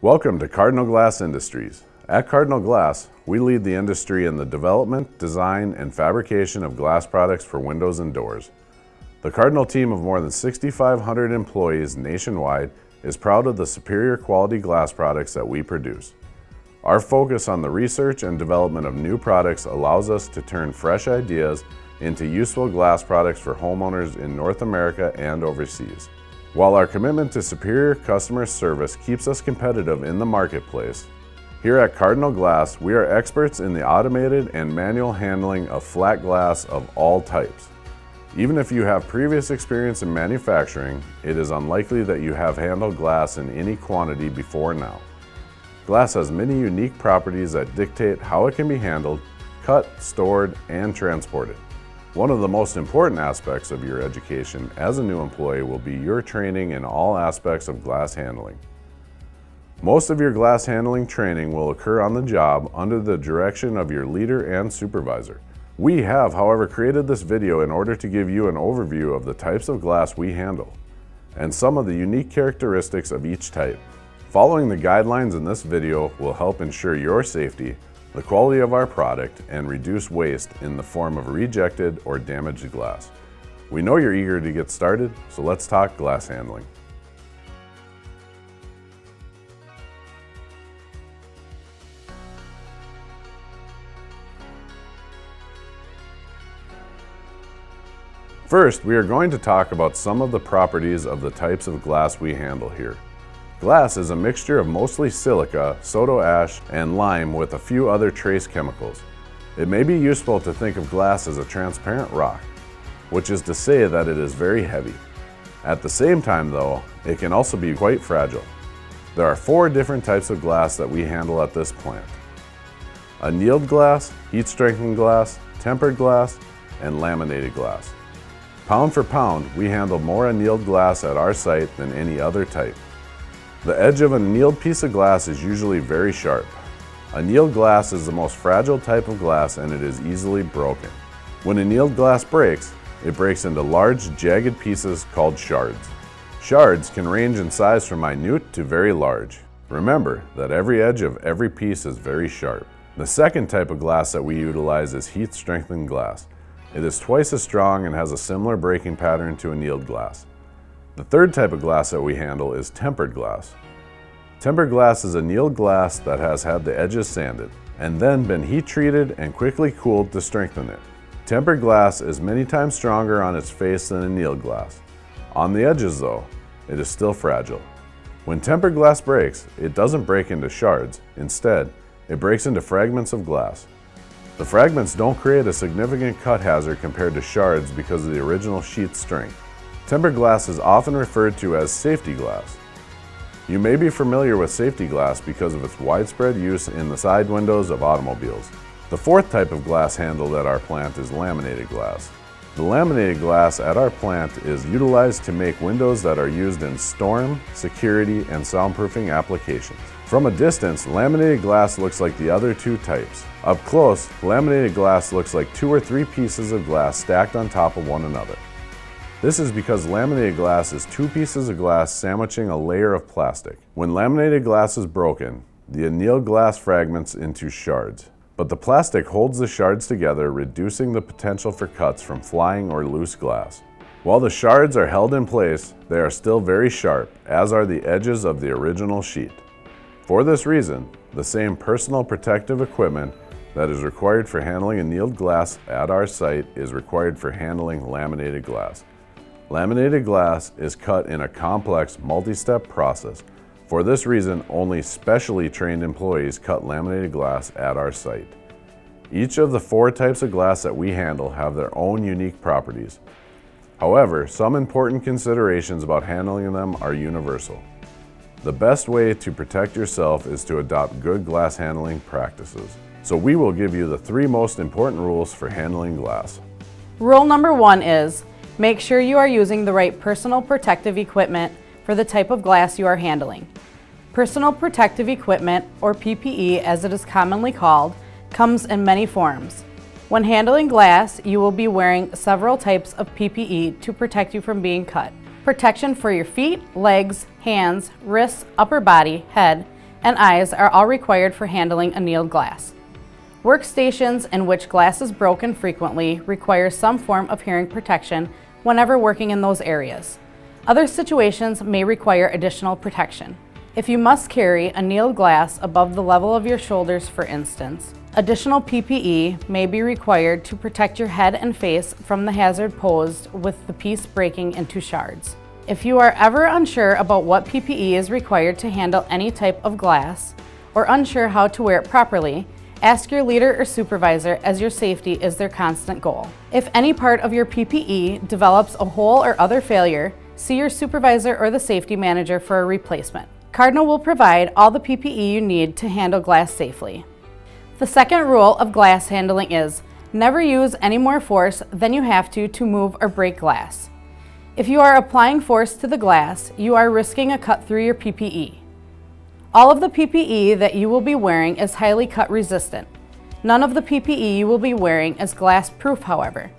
Welcome to Cardinal Glass Industries. At Cardinal Glass, we lead the industry in the development, design, and fabrication of glass products for windows and doors. The Cardinal team of more than 6,500 employees nationwide is proud of the superior quality glass products that we produce. Our focus on the research and development of new products allows us to turn fresh ideas into useful glass products for homeowners in North America and overseas. While our commitment to superior customer service keeps us competitive in the marketplace, here at Cardinal Glass, we are experts in the automated and manual handling of flat glass of all types. Even if you have previous experience in manufacturing, it is unlikely that you have handled glass in any quantity before now. Glass has many unique properties that dictate how it can be handled, cut, stored, and transported. One of the most important aspects of your education as a new employee will be your training in all aspects of glass handling. Most of your glass handling training will occur on the job under the direction of your leader and supervisor. We have, however, created this video in order to give you an overview of the types of glass we handle and some of the unique characteristics of each type. Following the guidelines in this video will help ensure your safety, the quality of our product, and reduce waste in the form of rejected or damaged glass. We know you're eager to get started, so let's talk glass handling. First, we are going to talk about some of the properties of the types of glass we handle here. Glass is a mixture of mostly silica, soda ash, and lime with a few other trace chemicals. It may be useful to think of glass as a transparent rock, which is to say that it is very heavy. At the same time though, it can also be quite fragile. There are 4 different types of glass that we handle at this plant: annealed glass, heat-strengthened glass, tempered glass, and laminated glass. Pound for pound, we handle more annealed glass at our site than any other type. The edge of an annealed piece of glass is usually very sharp. Annealed glass is the most fragile type of glass and it is easily broken. When annealed glass breaks, it breaks into large, jagged pieces called shards. Shards can range in size from minute to very large. Remember that every edge of every piece is very sharp. The second type of glass that we utilize is heat-strengthened glass. It is twice as strong and has a similar breaking pattern to annealed glass. The third type of glass that we handle is tempered glass. Tempered glass is annealed glass that has had the edges sanded and then been heat treated and quickly cooled to strengthen it. Tempered glass is many times stronger on its face than annealed glass. On the edges though, it is still fragile. When tempered glass breaks, it doesn't break into shards. Instead, it breaks into fragments of glass. The fragments don't create a significant cut hazard compared to shards because of the original sheet's strength. Tempered glass is often referred to as safety glass. You may be familiar with safety glass because of its widespread use in the side windows of automobiles. The fourth type of glass handled at our plant is laminated glass. The laminated glass at our plant is utilized to make windows that are used in storm, security, and soundproofing applications. From a distance, laminated glass looks like the other 2 types. Up close, laminated glass looks like 2 or 3 pieces of glass stacked on top of one another. This is because laminated glass is 2 pieces of glass sandwiching a layer of plastic. When laminated glass is broken, the annealed glass fragments into shards. But the plastic holds the shards together, reducing the potential for cuts from flying or loose glass. While the shards are held in place, they are still very sharp, as are the edges of the original sheet. For this reason, the same personal protective equipment that is required for handling annealed glass at our site is required for handling laminated glass. Laminated glass is cut in a complex, multi-step process. For this reason, only specially trained employees cut laminated glass at our site. Each of the 4 types of glass that we handle have their own unique properties. However, some important considerations about handling them are universal. The best way to protect yourself is to adopt good glass handling practices. So we will give you the 3 most important rules for handling glass. Rule number 1 is, make sure you are using the right personal protective equipment for the type of glass you are handling. Personal protective equipment, or PPE as it is commonly called, comes in many forms. When handling glass, you will be wearing several types of PPE to protect you from being cut. Protection for your feet, legs, hands, wrists, upper body, head, and eyes are all required for handling annealed glass. Workstations in which glass is broken frequently require some form of hearing protection whenever working in those areas. Other situations may require additional protection. If you must carry annealed glass above the level of your shoulders, for instance, additional PPE may be required to protect your head and face from the hazard posed with the piece breaking into shards. If you are ever unsure about what PPE is required to handle any type of glass, or unsure how to wear it properly, ask your leader or supervisor, as your safety is their constant goal. If any part of your PPE develops a hole or other failure, see your supervisor or the safety manager for a replacement. Cardinal will provide all the PPE you need to handle glass safely. The second rule of glass handling is never use any more force than you have to move or break glass. If you are applying force to the glass, you are risking a cut through your PPE. All of the PPE that you will be wearing is highly cut resistant. None of the PPE you will be wearing is glass proof, however.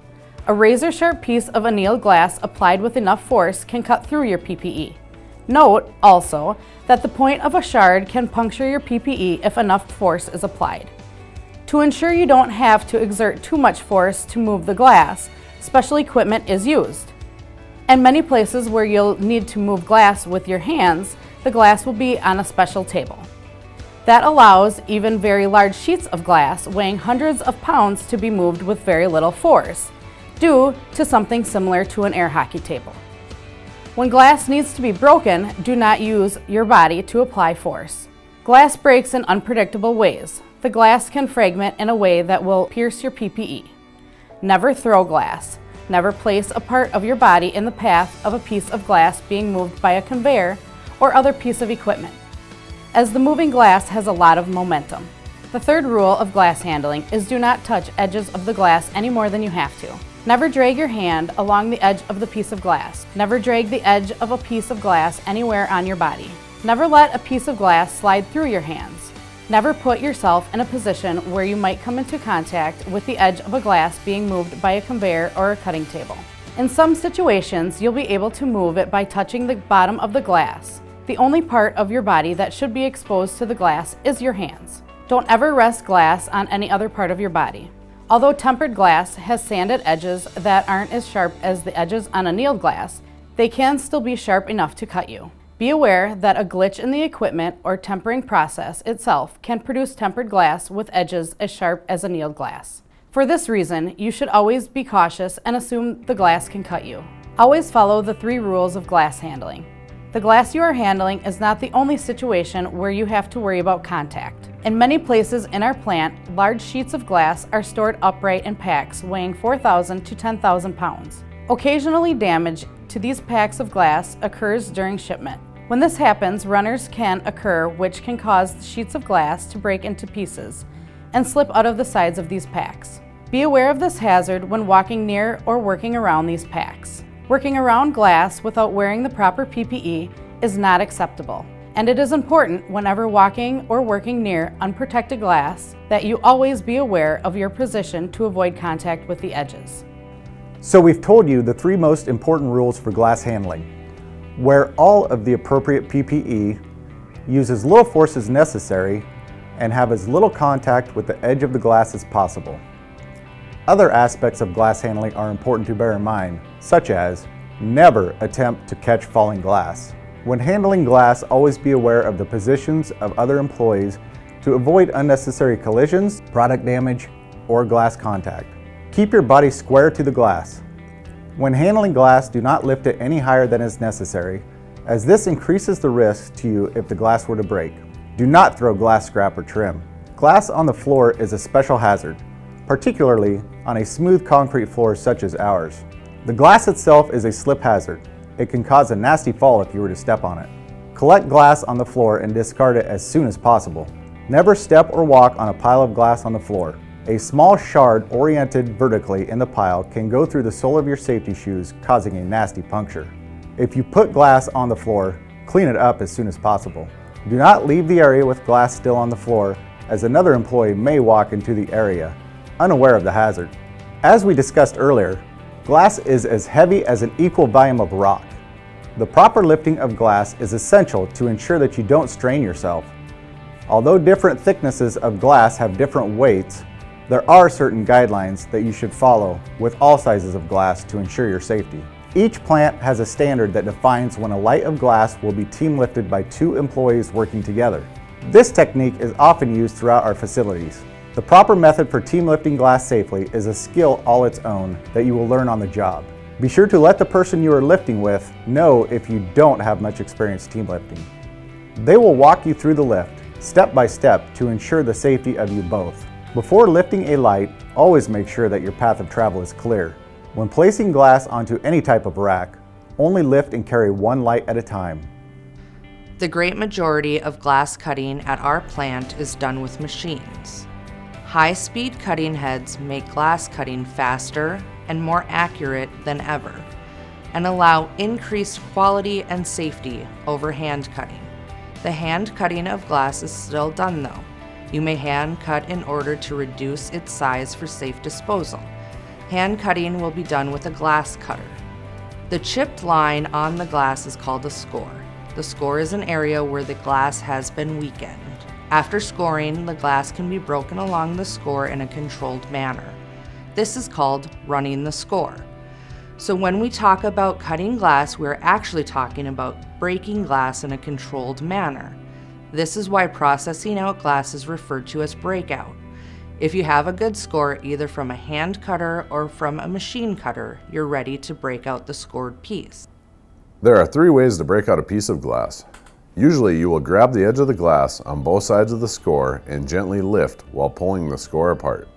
A razor sharp piece of annealed glass applied with enough force can cut through your PPE. Note, also, that the point of a shard can puncture your PPE if enough force is applied. To ensure you don't have to exert too much force to move the glass, special equipment is used. And many places where you'll need to move glass with your hands, the glass will be on a special table. That allows even very large sheets of glass weighing hundreds of pounds to be moved with very little force, due to something similar to an air hockey table. When glass needs to be broken, do not use your body to apply force. Glass breaks in unpredictable ways. The glass can fragment in a way that will pierce your PPE. Never throw glass. Never place a part of your body in the path of a piece of glass being moved by a conveyor or other piece of equipment, as the moving glass has a lot of momentum. The third rule of glass handling is do not touch edges of the glass any more than you have to. Never drag your hand along the edge of the piece of glass. Never drag the edge of a piece of glass anywhere on your body. Never let a piece of glass slide through your hands. Never put yourself in a position where you might come into contact with the edge of a glass being moved by a conveyor or a cutting table. In some situations, you'll be able to move it by touching the bottom of the glass. The only part of your body that should be exposed to the glass is your hands. Don't ever rest glass on any other part of your body. Although tempered glass has sanded edges that aren't as sharp as the edges on annealed glass, they can still be sharp enough to cut you. Be aware that a glitch in the equipment or tempering process itself can produce tempered glass with edges as sharp as annealed glass. For this reason, you should always be cautious and assume the glass can cut you. Always follow the 3 rules of glass handling. The glass you are handling is not the only situation where you have to worry about contact. In many places in our plant, large sheets of glass are stored upright in packs weighing 4,000 to 10,000 pounds. Occasionally, damage to these packs of glass occurs during shipment. When this happens, runners can occur which can cause the sheets of glass to break into pieces and slip out of the sides of these packs. Be aware of this hazard when walking near or working around these packs. Working around glass without wearing the proper PPE is not acceptable, and it is important whenever walking or working near unprotected glass that you always be aware of your position to avoid contact with the edges. So we've told you the 3 most important rules for glass handling. Wear all of the appropriate PPE, use as little force as necessary, and have as little contact with the edge of the glass as possible. Other aspects of glass handling are important to bear in mind, such as never attempt to catch falling glass. When handling glass, always be aware of the positions of other employees to avoid unnecessary collisions, product damage, or glass contact. Keep your body square to the glass. When handling glass, do not lift it any higher than is necessary, as this increases the risk to you if the glass were to break. Do not throw glass scrap or trim. Glass on the floor is a special hazard, particularly on a smooth concrete floor such as ours. The glass itself is a slip hazard. It can cause a nasty fall if you were to step on it. Collect glass on the floor and discard it as soon as possible. Never step or walk on a pile of glass on the floor. A small shard oriented vertically in the pile can go through the sole of your safety shoes, causing a nasty puncture. If you put glass on the floor, clean it up as soon as possible. Do not leave the area with glass still on the floor, as another employee may walk into the area, unaware of the hazard. As we discussed earlier, glass is as heavy as an equal volume of rock. The proper lifting of glass is essential to ensure that you don't strain yourself. Although different thicknesses of glass have different weights, there are certain guidelines that you should follow with all sizes of glass to ensure your safety. Each plant has a standard that defines when a light of glass will be team lifted by 2 employees working together. This technique is often used throughout our facilities. The proper method for team lifting glass safely is a skill all its own that you will learn on the job. Be sure to let the person you are lifting with know if you don't have much experience team lifting. They will walk you through the lift, step by step, to ensure the safety of you both. Before lifting a light, always make sure that your path of travel is clear. When placing glass onto any type of rack, only lift and carry 1 light at a time. The great majority of glass cutting at our plant is done with machines. High-speed cutting heads make glass cutting faster and more accurate than ever, and allow increased quality and safety over hand cutting. The hand cutting of glass is still done though. You may hand cut in order to reduce its size for safe disposal. Hand cutting will be done with a glass cutter. The chipped line on the glass is called a score. The score is an area where the glass has been weakened. After scoring, the glass can be broken along the score in a controlled manner. This is called running the score. So when we talk about cutting glass, we're actually talking about breaking glass in a controlled manner. This is why processing out glass is referred to as breakout. If you have a good score, either from a hand cutter or from a machine cutter, you're ready to break out the scored piece. There are 3 ways to break out a piece of glass. Usually you will grab the edge of the glass on both sides of the score and gently lift while pulling the score apart.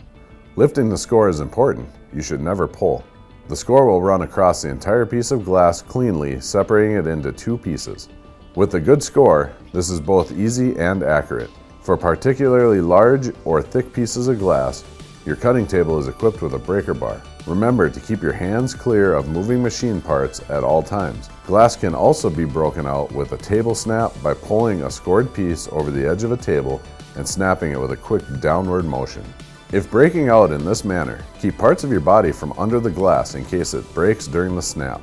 Lifting the score is important. You should never pull. The score will run across the entire piece of glass cleanly, separating it into 2 pieces. With a good score, this is both easy and accurate. For particularly large or thick pieces of glass, your cutting table is equipped with a breaker bar. Remember to keep your hands clear of moving machine parts at all times. Glass can also be broken out with a table snap by pulling a scored piece over the edge of a table and snapping it with a quick downward motion. If breaking out in this manner, keep parts of your body from under the glass in case it breaks during the snap.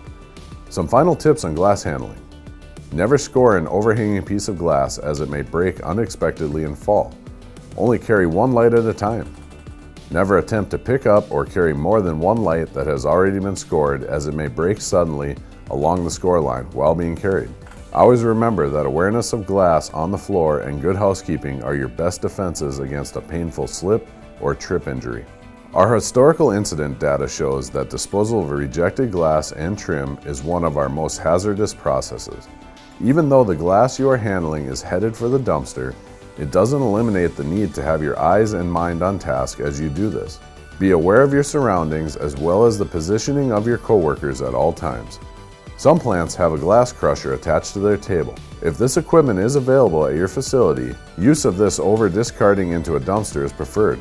Some final tips on glass handling. Never score an overhanging piece of glass as it may break unexpectedly and fall. Only carry 1 light at a time. Never attempt to pick up or carry more than 1 light that has already been scored, as it may break suddenly along the score line while being carried. Always remember that awareness of glass on the floor and good housekeeping are your best defenses against a painful slip or trip injury. Our historical incident data shows that disposal of rejected glass and trim is one of our most hazardous processes. Even though the glass you are handling is headed for the dumpster, it doesn't eliminate the need to have your eyes and mind on task as you do this. Be aware of your surroundings as well as the positioning of your coworkers at all times. Some plants have a glass crusher attached to their table. If this equipment is available at your facility, use of this over discarding into a dumpster is preferred.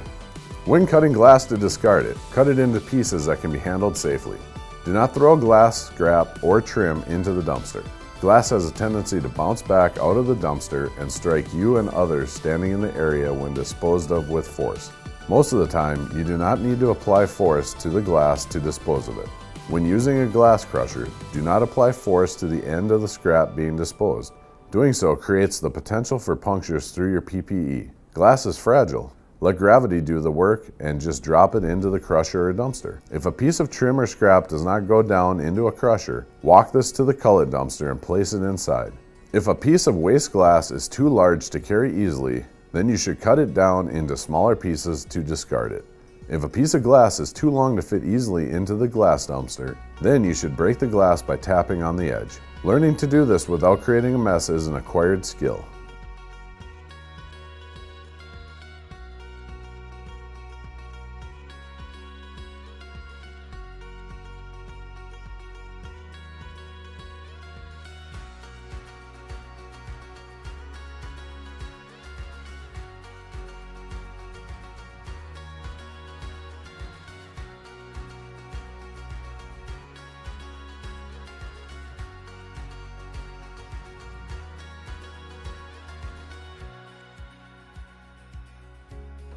When cutting glass to discard it, cut it into pieces that can be handled safely. Do not throw glass, scrap, or trim into the dumpster. Glass has a tendency to bounce back out of the dumpster and strike you and others standing in the area when disposed of with force. Most of the time, you do not need to apply force to the glass to dispose of it. When using a glass crusher, do not apply force to the end of the scrap being disposed. Doing so creates the potential for punctures through your PPE. Glass is fragile. Let gravity do the work and just drop it into the crusher or dumpster. If a piece of trim or scrap does not go down into a crusher, walk this to the cullet dumpster and place it inside. If a piece of waste glass is too large to carry easily, then you should cut it down into smaller pieces to discard it. If a piece of glass is too long to fit easily into the glass dumpster, then you should break the glass by tapping on the edge. Learning to do this without creating a mess is an acquired skill.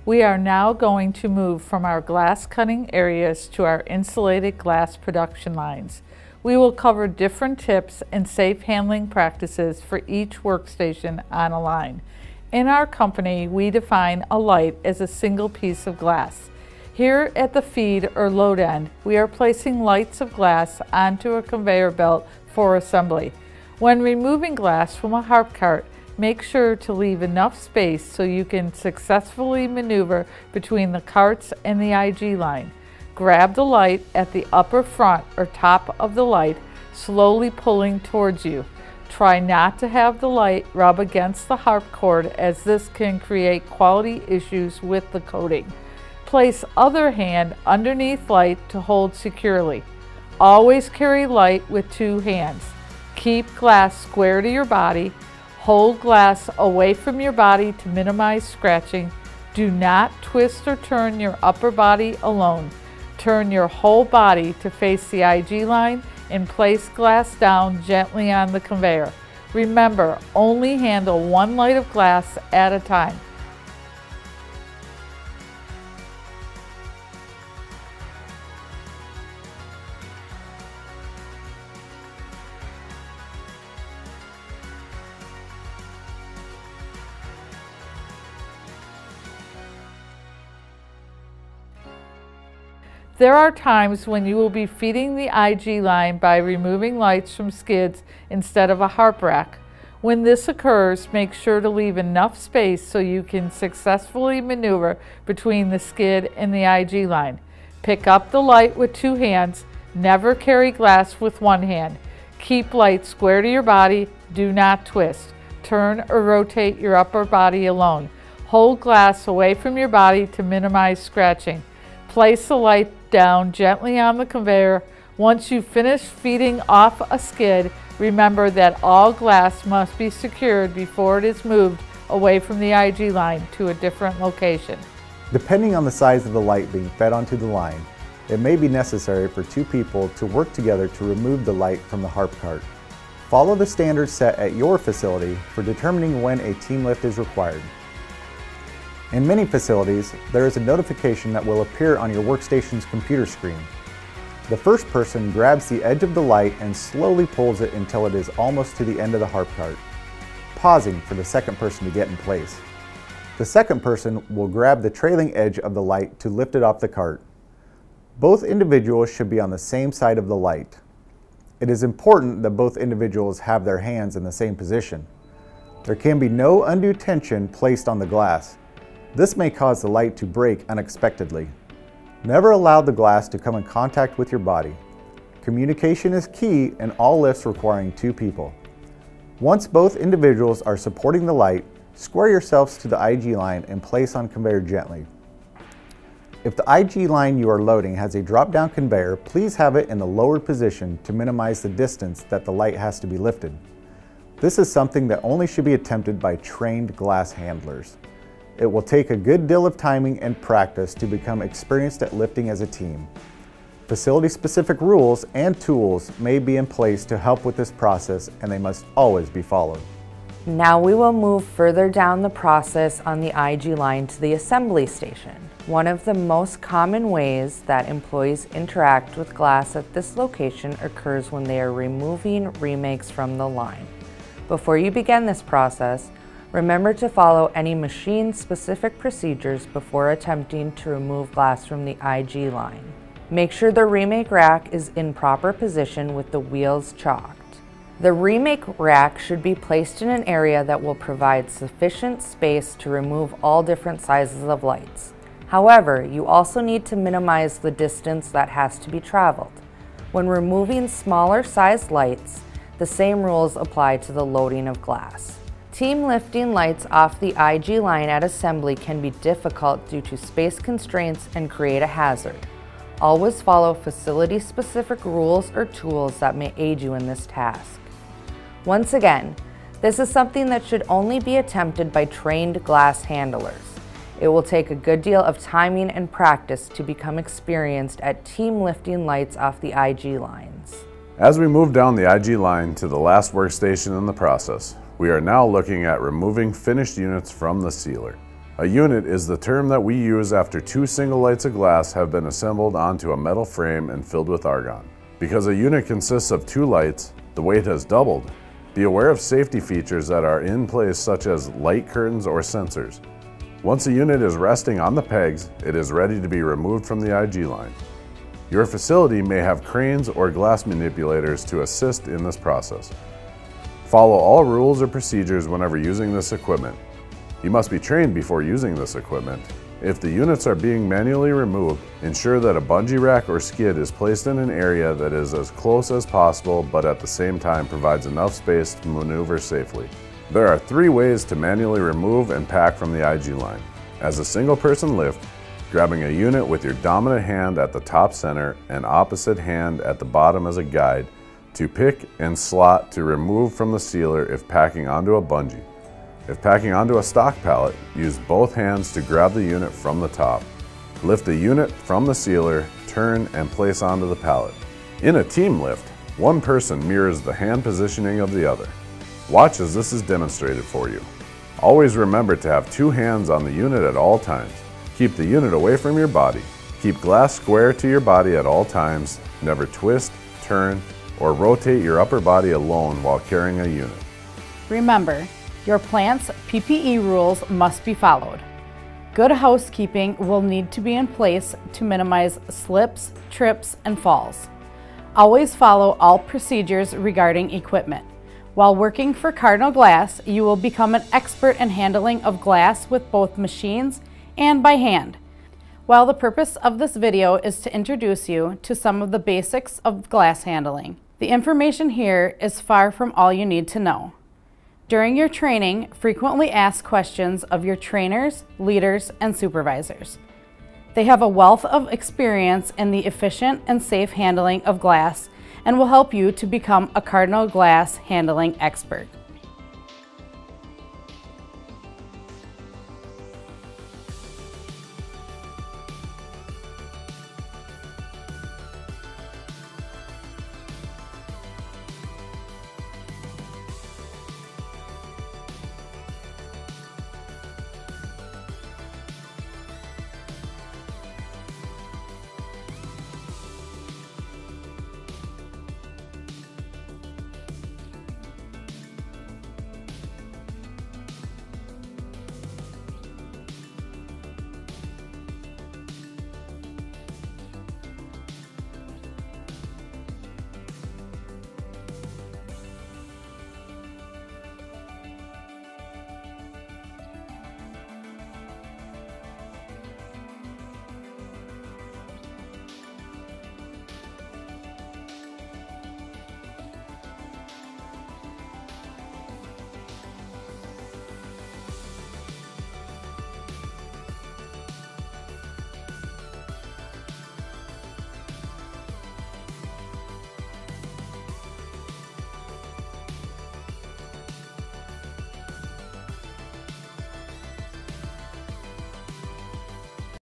We are now going to move from our glass cutting areas to our insulated glass production lines. We will cover different tips and safe handling practices for each workstation on a line. In our company, we define a light as a single piece of glass. Here at the feed or load end, we are placing lights of glass onto a conveyor belt for assembly. When removing glass from a harp cart, make sure to leave enough space so you can successfully maneuver between the carts and the IG line. Grab the light at the upper front or top of the light, slowly pulling towards you. Try not to have the light rub against the harp cord, as this can create quality issues with the coating. Place other hand underneath light to hold securely. Always carry light with two hands. Keep glass square to your body. Hold glass away from your body to minimize scratching. Do not twist or turn your upper body alone. Turn your whole body to face the IG line and place glass down gently on the conveyor. Remember, only handle one light of glass at a time. There are times when you will be feeding the IG line by removing lights from skids instead of a harp rack. When this occurs, make sure to leave enough space so you can successfully maneuver between the skid and the IG line. Pick up the light with two hands. Never carry glass with one hand. Keep light square to your body. Do not twist. Turn or rotate your upper body alone. Hold glass away from your body to minimize scratching. Place the light down gently on the conveyor. Once you finish feeding off a skid, remember that all glass must be secured before it is moved away from the IG line to a different location. Depending on the size of the light being fed onto the line, it may be necessary for two people to work together to remove the light from the harp cart. Follow the standards set at your facility for determining when a team lift is required. In many facilities, there is a notification that will appear on your workstation's computer screen. The first person grabs the edge of the light and slowly pulls it until it is almost to the end of the harp cart, pausing for the second person to get in place. The second person will grab the trailing edge of the light to lift it off the cart. Both individuals should be on the same side of the light. It is important that both individuals have their hands in the same position. There can be no undue tension placed on the glass. This may cause the light to break unexpectedly. Never allow the glass to come in contact with your body. Communication is key in all lifts requiring two people. Once both individuals are supporting the light, square yourselves to the IG line and place on conveyor gently. If the IG line you are loading has a drop-down conveyor, please have it in the lowered position to minimize the distance that the light has to be lifted. This is something that only should be attempted by trained glass handlers. It will take a good deal of timing and practice to become experienced at lifting as a team. Facility-specific rules and tools may be in place to help with this process, and they must always be followed. Now we will move further down the process on the IG line to the assembly station. One of the most common ways that employees interact with glass at this location occurs when they are removing remakes from the line. Before you begin this process, remember to follow any machine-specific procedures before attempting to remove glass from the IG line. Make sure the remake rack is in proper position with the wheels chalked. The remake rack should be placed in an area that will provide sufficient space to remove all different sizes of lights. However, you also need to minimize the distance that has to be traveled. When removing smaller sized lights, the same rules apply to the loading of glass. Team lifting lights off the IG line at assembly can be difficult due to space constraints and create a hazard. Always follow facility-specific rules or tools that may aid you in this task. Once again, this is something that should only be attempted by trained glass handlers. It will take a good deal of timing and practice to become experienced at team lifting lights off the IG lines. As we move down the IG line to the last workstation in the process, we are now looking at removing finished units from the sealer. A unit is the term that we use after two single lights of glass have been assembled onto a metal frame and filled with argon. Because a unit consists of two lights, the weight has doubled. Be aware of safety features that are in place, such as light curtains or sensors. Once a unit is resting on the pegs, it is ready to be removed from the IG line. Your facility may have cranes or glass manipulators to assist in this process. Follow all rules or procedures whenever using this equipment. You must be trained before using this equipment. If the units are being manually removed, ensure that a bungee rack or skid is placed in an area that is as close as possible, but at the same time provides enough space to maneuver safely. There are 3 ways to manually remove and pack from the IG line. As a single person lift, grabbing a unit with your dominant hand at the top center and opposite hand at the bottom as a guide to pick and slot to remove from the sealer if packing onto a bungee. If packing onto a stock pallet, use both hands to grab the unit from the top. Lift the unit from the sealer, turn, and place onto the pallet. In a team lift, one person mirrors the hand positioning of the other. Watch as this is demonstrated for you. Always remember to have 2 hands on the unit at all times. Keep the unit away from your body. Keep glass square to your body at all times. Never twist, turn, or rotate your upper body alone while carrying a unit. Remember, your plant's PPE rules must be followed. Good housekeeping will need to be in place to minimize slips, trips, and falls. Always follow all procedures regarding equipment. While working for Cardinal Glass, you will become an expert in handling of glass with both machines and by hand. While the purpose of this video is to introduce you to some of the basics of glass handling, the information here is far from all you need to know. During your training, frequently ask questions of your trainers, leaders, and supervisors. They have a wealth of experience in the efficient and safe handling of glass and will help you to become a Cardinal Glass handling expert.